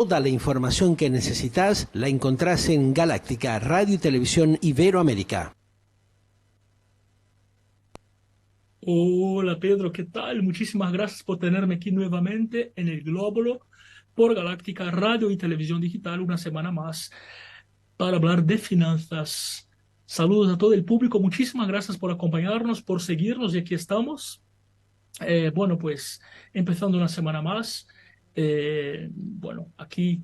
Toda la información que necesitas la encontrás en Galáctica, Radio y Televisión Iberoamérica. Hola Pedro, ¿qué tal? Muchísimas gracias por tenerme aquí nuevamente en el Glóbulo por Galáctica Radio y Televisión Digital una semana más para hablar de finanzas. Saludos a todo el público, muchísimas gracias por acompañarnos, por seguirnos y aquí estamos. Pues empezando una semana más, aquí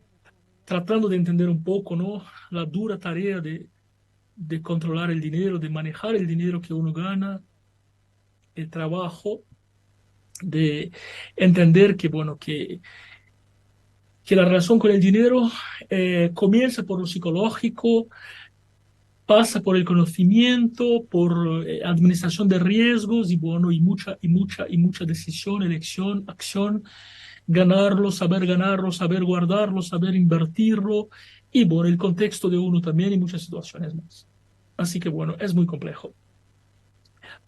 tratando de entender un poco, ¿no? La dura tarea de controlar el dinero, de manejar el dinero que uno gana, el trabajo de entender que la relación con el dinero comienza por lo psicológico, pasa por el conocimiento, por administración de riesgos y mucha decisión, elección, acción, ganarlo, saber guardarlo, saber invertirlo y bueno, el contexto de uno también y muchas situaciones más. Así que bueno, es muy complejo.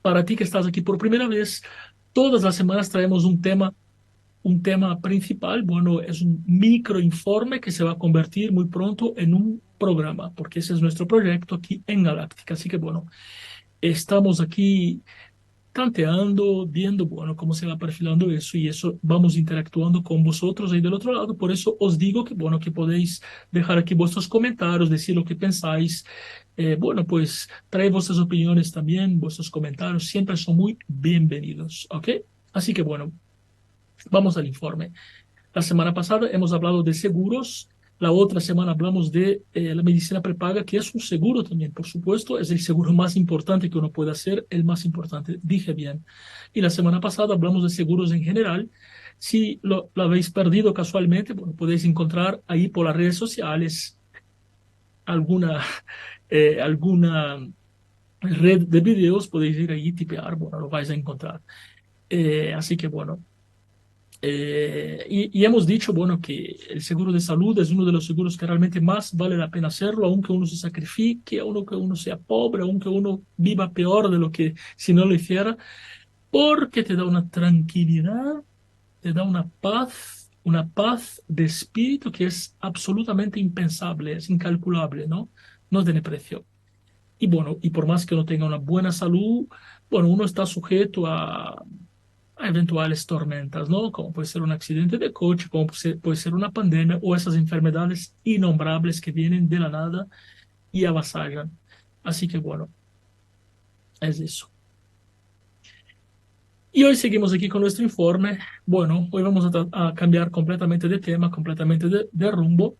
Para ti que estás aquí por primera vez, todas las semanas traemos un tema principal. Bueno, es un microinforme que se va a convertir muy pronto en un programa, porque ese es nuestro proyecto aquí en Galáctica. Así que bueno, estamos aquí tanteando, viendo, bueno, cómo se va perfilando eso y eso vamos interactuando con vosotros ahí del otro lado. Por eso os digo que, bueno, que podéis dejar aquí vuestros comentarios, decir lo que pensáis. Pues trae vuestras opiniones también, vuestros comentarios siempre son muy bienvenidos, ¿ok? Así que bueno, vamos al informe. La semana pasada hemos hablado de seguros, la otra semana hablamos de la medicina prepaga, que es un seguro también, por supuesto, es el seguro más importante que uno puede hacer, el más importante, dije bien. Y la semana pasada hablamos de seguros en general. Si lo habéis perdido casualmente, bueno, podéis encontrar ahí por las redes sociales alguna, alguna red de videos, podéis ir ahí y tipear, bueno, lo vais a encontrar. Así que bueno. Y hemos dicho, bueno, que el seguro de salud es uno de los seguros que realmente más vale la pena hacerlo, aunque uno se sacrifique, aunque uno sea pobre, aunque uno viva peor de lo que si no lo hiciera, porque te da una tranquilidad, te da una paz de espíritu que es absolutamente impensable, es incalculable, ¿no? No tiene precio. Y bueno, y por más que uno tenga una buena salud, bueno, uno está sujeto a eventuales tormentas, ¿no? Como puede ser un accidente de coche, como puede ser una pandemia o esas enfermedades innombrables que vienen de la nada y avasallan. Así que bueno, es eso. Y hoy seguimos aquí con nuestro informe. Bueno, hoy vamos a cambiar completamente de tema, completamente de rumbo.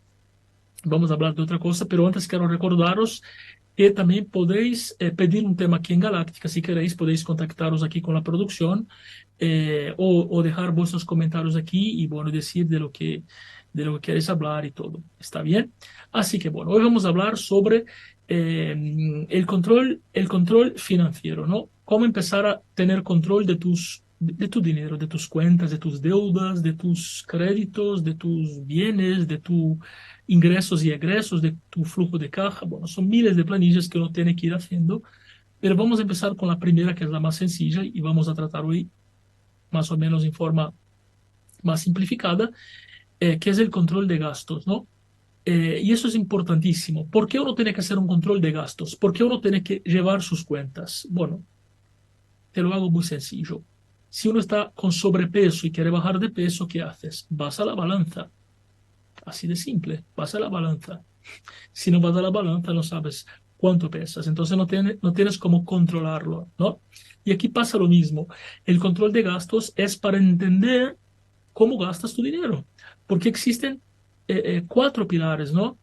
Vamos a hablar de otra cosa, pero antes quiero recordaros que también podéis pedir un tema aquí en Galáctica. Si queréis, podéis contactaros aquí con la producción o dejar vuestros comentarios aquí y bueno, decir de lo que queréis hablar y todo. ¿Está bien? Así que bueno, hoy vamos a hablar sobre el control financiero, ¿no? Cómo empezar a tener control de tu dinero, de tus cuentas, de tus deudas, de tus créditos, de tus bienes, de tu ingresos y egresos, de tu flujo de caja. Bueno, son miles de planillas que uno tiene que ir haciendo, pero vamos a empezar con la primera, que es la más sencilla, y vamos a tratar hoy más o menos en forma más simplificada, que es el control de gastos, ¿no? Y eso es importantísimo. ¿Por qué uno tiene que hacer un control de gastos? ¿Por qué uno tiene que llevar sus cuentas? Bueno, te lo hago muy sencillo. Si uno está con sobrepeso y quiere bajar de peso, ¿qué haces? Vas a la balanza. Así de simple, vas a la balanza. Si no vas a la balanza, no sabes cuánto pesas, entonces no tienes cómo controlarlo, ¿no? Y aquí pasa lo mismo. El control de gastos es para entender cómo gastas tu dinero, porque existen cuatro pilares, ¿no?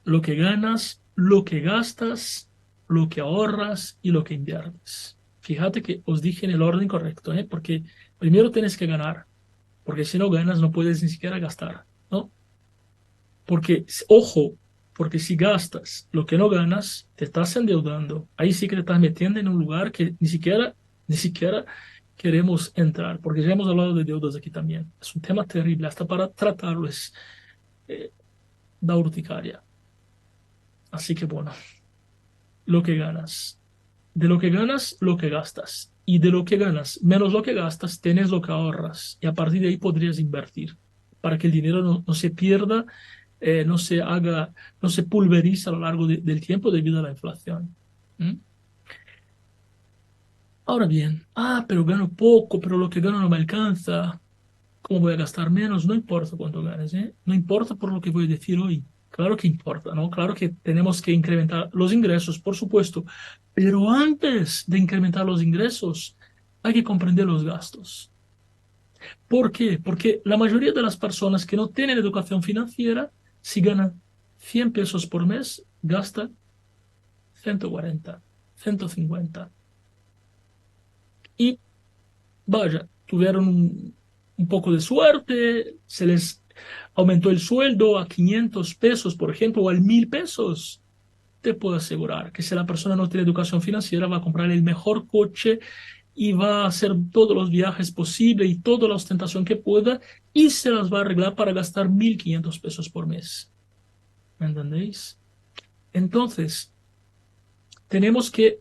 Lo que ganas, lo que gastas, lo que ahorras y lo que inviertes. Fíjate que os dije en el orden correcto, ¿eh? Porque primero tienes que ganar, porque si no ganas no puedes ni siquiera gastar, ¿no? Porque, ojo, porque si gastas lo que no ganas, te estás endeudando. Ahí sí que te estás metiendo en un lugar que ni siquiera queremos entrar, porque ya hemos hablado de deudas aquí también. Es un tema terrible, hasta para tratarlo es eh, da urticaria. Así que bueno, lo que ganas. De lo que ganas, lo que gastas. Y de lo que ganas, menos lo que gastas, tienes lo que ahorras. Y a partir de ahí podrías invertir. para que el dinero no se pierda, no se pulveriza a lo largo del tiempo debido a la inflación. ¿Mm? Ahora bien, pero gano poco, pero lo que gano no me alcanza. ¿Cómo voy a gastar menos? No importa cuánto ganes, ¿eh? No importa por lo que voy a decir hoy. Claro que importa, ¿no? Claro que tenemos que incrementar los ingresos, por supuesto, pero antes de incrementar los ingresos, hay que comprender los gastos. ¿Por qué? Porque la mayoría de las personas que no tienen educación financiera, si ganan 100 pesos por mes, gastan 140, 150. Y vaya, tuvieron un poco de suerte, se les aumentó el sueldo a 500 pesos, por ejemplo, o a 1000 pesos. Te puedo asegurar que si la persona no tiene educación financiera, va a comprar el mejor coche y va a hacer todos los viajes posibles y toda la ostentación que pueda y se las va a arreglar para gastar 1500 pesos por mes. ¿Me entendéis? Entonces, tenemos que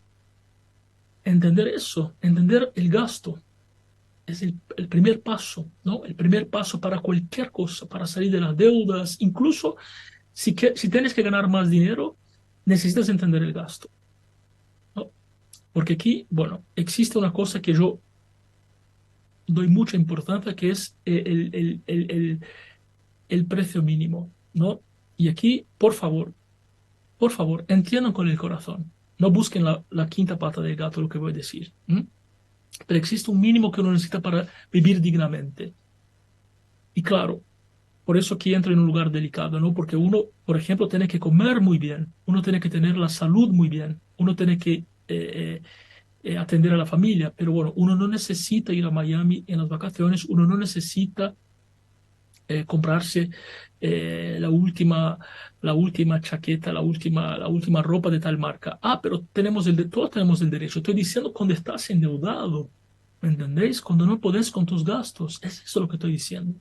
entender eso, entender el gasto. Es el primer paso, ¿no? El primer paso para cualquier cosa, para salir de las deudas. Incluso si tienes que ganar más dinero, necesitas entender el gasto, ¿no? Porque aquí, bueno, existe una cosa que yo doy mucha importancia, que es el precio mínimo, ¿no? Y aquí, por favor, entiendan con el corazón. No busquen la quinta pata del gato, lo que voy a decir. Pero existe un mínimo que uno necesita para vivir dignamente. Y claro, por eso aquí entra en un lugar delicado, ¿no? Porque uno, por ejemplo, tiene que comer muy bien, uno tiene que tener la salud muy bien, uno tiene que atender a la familia, pero bueno, uno no necesita ir a Miami en las vacaciones, uno no necesita comprarse la última chaqueta, la última ropa de tal marca. Pero todos tenemos el derecho. Estoy diciendo cuando estás endeudado, ¿me entendéis? Cuando no podés con tus gastos, es eso lo que estoy diciendo.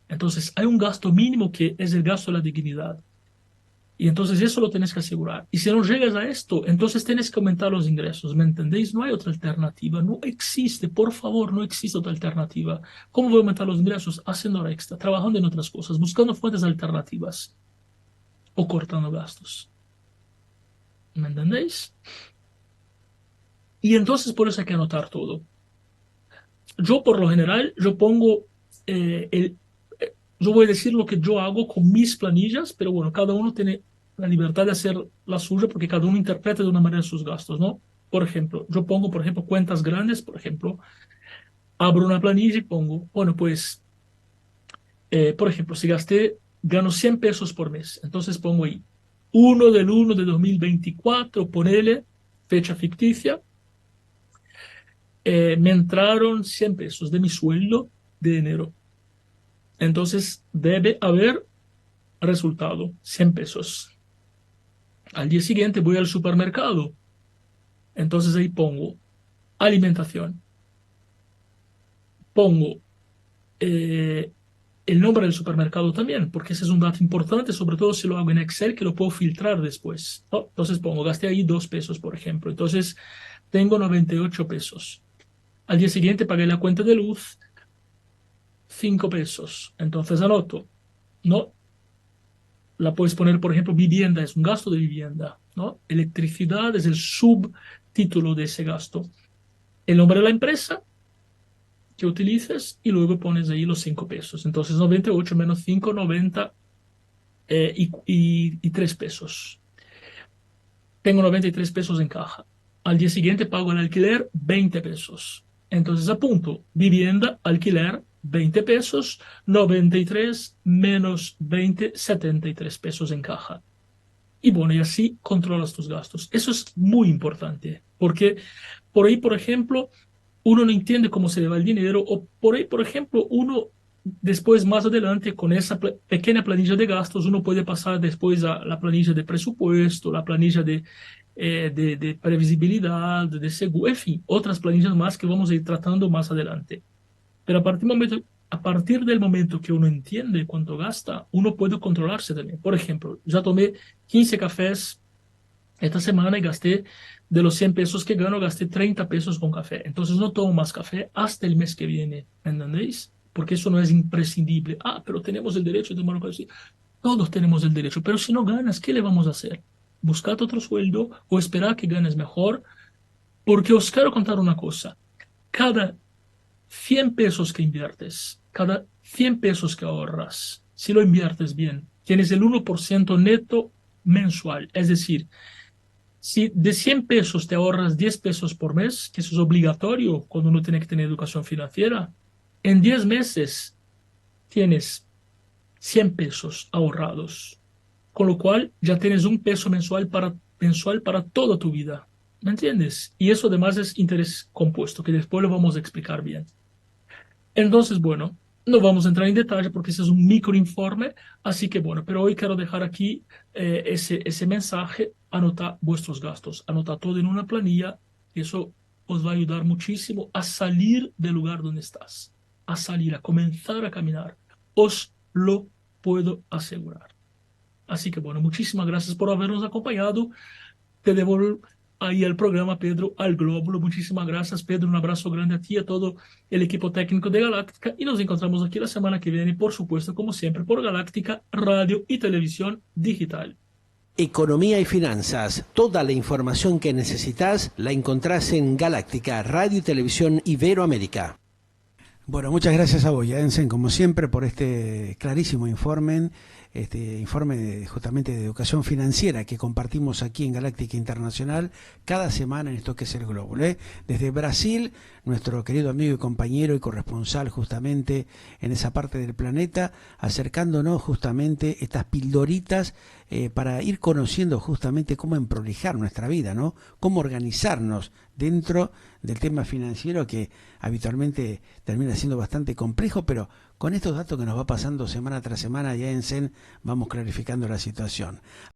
Entonces, hay un gasto mínimo que es el gasto de la dignidad. Y entonces eso lo tienes que asegurar. Y si no llegas a esto, entonces tienes que aumentar los ingresos. ¿Me entendéis? No hay otra alternativa. No existe, por favor, no existe otra alternativa. ¿Cómo voy a aumentar los ingresos? Haciendo hora extra, trabajando en otras cosas, buscando fuentes alternativas o cortando gastos. ¿Me entendéis? Y entonces por eso hay que anotar todo. Yo, por lo general, yo pongo yo voy a decir lo que yo hago con mis planillas, pero bueno, cada uno tiene la libertad de hacer la suya porque cada uno interpreta de una manera sus gastos, ¿no? Por ejemplo, yo pongo, por ejemplo, cuentas grandes, por ejemplo, abro una planilla y pongo, bueno, pues, por ejemplo, si gano 100 pesos por mes, entonces pongo ahí 1 de 2024, ponele fecha ficticia, me entraron 100 pesos de mi sueldo de enero. Entonces debe haber resultado 100 pesos. Al día siguiente voy al supermercado. Entonces ahí pongo alimentación. Pongo el nombre del supermercado también, porque ese es un dato importante, sobre todo si lo hago en Excel, que lo puedo filtrar después, ¿no? Entonces pongo, gasté ahí 2 pesos, por ejemplo. Entonces tengo 98 pesos. Al día siguiente pagué la cuenta de luz, 5 pesos. Entonces anoto, ¿no? La puedes poner, por ejemplo, vivienda, es un gasto de vivienda, ¿no? Electricidad es el subtítulo de ese gasto. El nombre de la empresa que utilices y luego pones ahí los 5 pesos. Entonces 98 menos 5, 90 y 3 pesos. Tengo 93 pesos en caja. Al día siguiente pago el alquiler 20 pesos. Entonces apunto, vivienda, alquiler, 20 pesos, 93 menos 20, 73 pesos en caja. Y bueno, y así controlas tus gastos. Eso es muy importante, porque por ahí, por ejemplo, uno no entiende cómo se le va el dinero, o por ahí, por ejemplo, uno después, más adelante, con esa pequeña planilla de gastos, uno puede pasar después a la planilla de presupuesto, la planilla de previsibilidad, de seguro, en fin, otras planillas más que vamos a ir tratando más adelante. Pero a partir del momento que uno entiende cuánto gasta, uno puede controlarse también. Por ejemplo, ya tomé 15 cafés esta semana y gasté, de los 100 pesos que gano, gasté 30 pesos con café. Entonces no tomo más café hasta el mes que viene, ¿entendéis? porque eso no es imprescindible. Ah, pero tenemos el derecho de tomar un café. Todos tenemos el derecho, pero si no ganas, ¿qué le vamos a hacer? ¿Buscar otro sueldo o esperar que ganes mejor? Porque os quiero contar una cosa. Cada 100 pesos que inviertes, cada 100 pesos que ahorras, si lo inviertes bien, tienes el 1% neto mensual. Es decir, si de 100 pesos te ahorras 10 pesos por mes, que eso es obligatorio cuando uno tiene que tener educación financiera, en 10 meses tienes 100 pesos ahorrados, con lo cual ya tienes un peso mensual para toda tu vida. ¿Me entiendes? Y eso además es interés compuesto, que después lo vamos a explicar bien. Entonces, bueno, no vamos a entrar en detalle porque ese es un microinforme, así que bueno, pero hoy quiero dejar aquí ese mensaje, anota vuestros gastos, anota todo en una planilla, y eso os va a ayudar muchísimo a salir del lugar donde estás, a salir, a comenzar a caminar. Os lo puedo asegurar. Así que bueno, muchísimas gracias por habernos acompañado. Te devuelvo ahí el programa, Pedro, al glóbulo. Muchísimas gracias, Pedro. Un abrazo grande a ti y a todo el equipo técnico de Galáctica. Y nos encontramos aquí la semana que viene, por supuesto, como siempre, por Galáctica, Radio y Televisión Digital. Economía y finanzas. Toda la información que necesitas la encontrás en Galáctica, Radio y Televisión Iberoamérica. Bueno, muchas gracias a vos, Jensen, como siempre, por este clarísimo informe justamente de educación financiera que compartimos aquí en Galáctica Internacional cada semana en esto que es el Glóbulo. Desde Brasil, nuestro querido amigo y compañero y corresponsal justamente en esa parte del planeta, acercándonos justamente estas pildoritas para ir conociendo justamente cómo emprolijar nuestra vida, ¿no? Cómo organizarnos dentro del tema financiero que habitualmente termina siendo bastante complejo, pero con estos datos que nos va pasando semana tras semana, Jensen, vamos clarificando la situación.